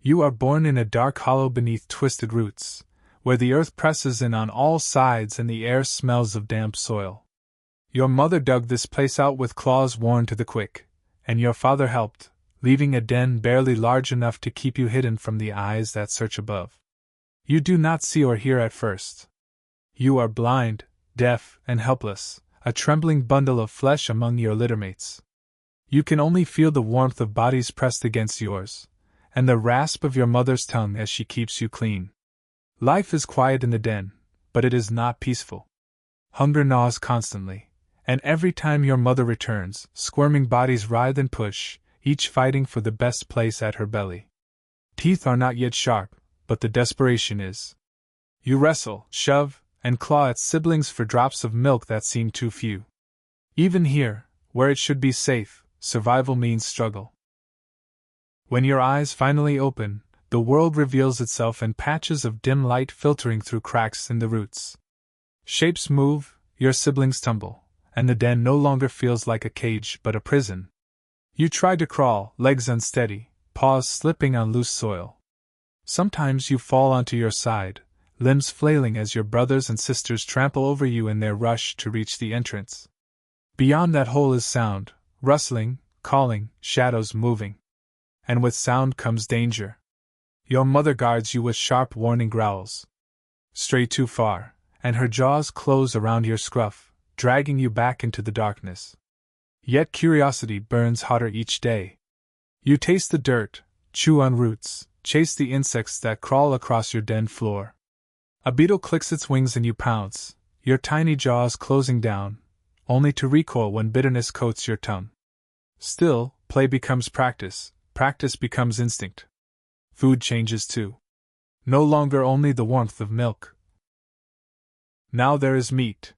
You are born in a dark hollow beneath twisted roots, where the earth presses in on all sides and the air smells of damp soil. Your mother dug this place out with claws worn to the quick, and your father helped, leaving a den barely large enough to keep you hidden from the eyes that search above. You do not see or hear at first. You are blind, deaf, and helpless, a trembling bundle of flesh among your littermates. You can only feel the warmth of bodies pressed against yours, and the rasp of your mother's tongue as she keeps you clean. Life is quiet in the den, but it is not peaceful. Hunger gnaws constantly, and every time your mother returns, squirming bodies writhe and push, each fighting for the best place at her belly. Teeth are not yet sharp, but the desperation is. You wrestle, shove, and claw at siblings for drops of milk that seem too few. Even here, where it should be safe, survival means struggle. When your eyes finally open, the world reveals itself in patches of dim light filtering through cracks in the roots. Shapes move, your siblings tumble, and the den no longer feels like a cage but a prison. You try to crawl, legs unsteady, paws slipping on loose soil. Sometimes you fall onto your side, limbs flailing as your brothers and sisters trample over you in their rush to reach the entrance. Beyond that hole is sound, rustling, calling, shadows moving. And with sound comes danger. Your mother guards you with sharp warning growls. Stray too far, and her jaws close around your scruff, dragging you back into the darkness. Yet curiosity burns hotter each day. You taste the dirt, chew on roots, chase the insects that crawl across your den floor. A beetle clicks its wings and you pounce, your tiny jaws closing down, only to recoil when bitterness coats your tongue. Still, play becomes practice, practice becomes instinct. Food changes too. No longer only the warmth of milk. Now there is meat.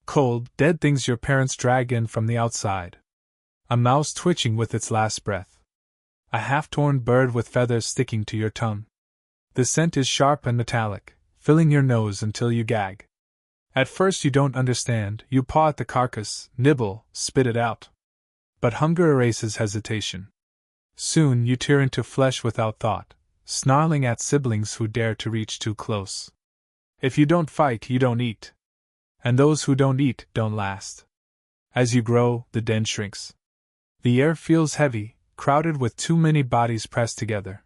Cold, dead things your parents drag in from the outside. A mouse twitching with its last breath. A half-torn bird with feathers sticking to your tongue. The scent is sharp and metallic, filling your nose until you gag. At first you don't understand, you paw at the carcass, nibble, spit it out. But hunger erases hesitation. Soon you tear into flesh without thought, snarling at siblings who dare to reach too close. If you don't fight, you don't eat. And those who don't eat don't last. As you grow, the den shrinks. The air feels heavy, crowded with too many bodies pressed together.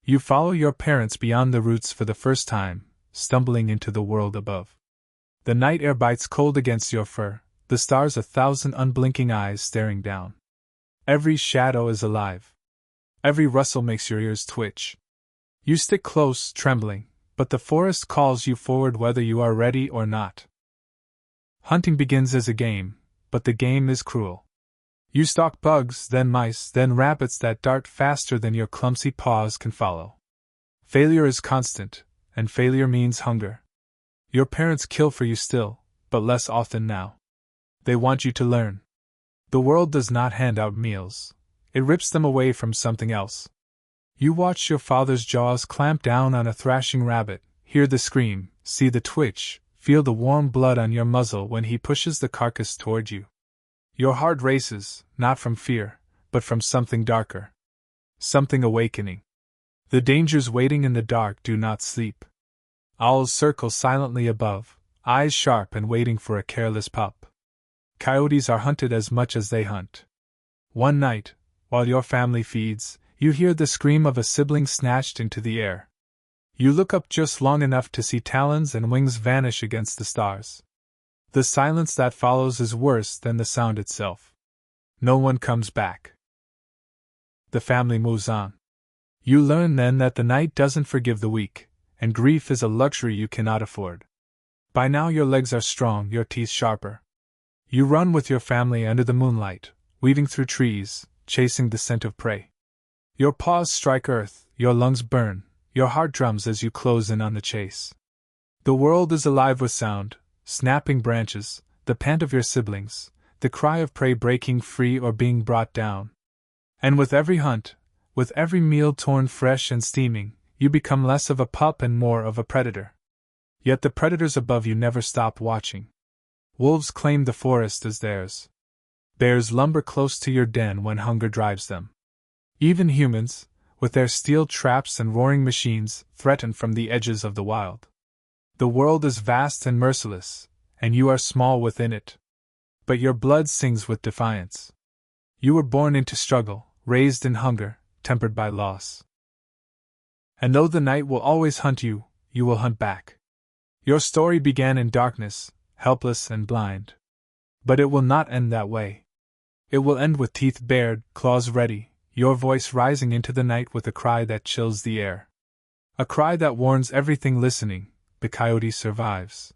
You follow your parents beyond the roots for the first time, stumbling into the world above. The night air bites cold against your fur, the stars 1,000 unblinking eyes staring down. Every shadow is alive. Every rustle makes your ears twitch. You stick close, trembling, but the forest calls you forward whether you are ready or not. Hunting begins as a game, but the game is cruel. You stalk bugs, then mice, then rabbits that dart faster than your clumsy paws can follow. Failure is constant, and failure means hunger. Your parents kill for you still, but less often now. They want you to learn. The world does not hand out meals. It rips them away from something else. You watch your father's jaws clamp down on a thrashing rabbit, hear the scream, see the twitch, feel the warm blood on your muzzle when he pushes the carcass toward you. Your heart races, not from fear, but from something darker. Something awakening. The dangers waiting in the dark do not sleep. Owls circle silently above, eyes sharp and waiting for a careless pup. Coyotes are hunted as much as they hunt. One night, while your family feeds, you hear the scream of a sibling snatched into the air. You look up just long enough to see talons and wings vanish against the stars. The silence that follows is worse than the sound itself. No one comes back. The family moves on. You learn then that the night doesn't forgive the weak, and grief is a luxury you cannot afford. By now your legs are strong, your teeth sharper. You run with your family under the moonlight, weaving through trees, chasing the scent of prey. Your paws strike earth, your lungs burn, your heart drums as you close in on the chase. The world is alive with sound, snapping branches, the pant of your siblings, the cry of prey breaking free or being brought down. And with every hunt, with every meal torn fresh and steaming, you become less of a pup and more of a predator. Yet the predators above you never stop watching. Wolves claim the forest as theirs. Bears lumber close to your den when hunger drives them. Even humans, with their steel traps and roaring machines, threaten from the edges of the wild. The world is vast and merciless, and you are small within it. But your blood sings with defiance. You were born into struggle, raised in hunger, tempered by loss. And though the night will always hunt you, you will hunt back. Your story began in darkness, helpless and blind. But it will not end that way. It will end with teeth bared, claws ready, your voice rising into the night with a cry that chills the air. A cry that warns everything listening: the coyote survives.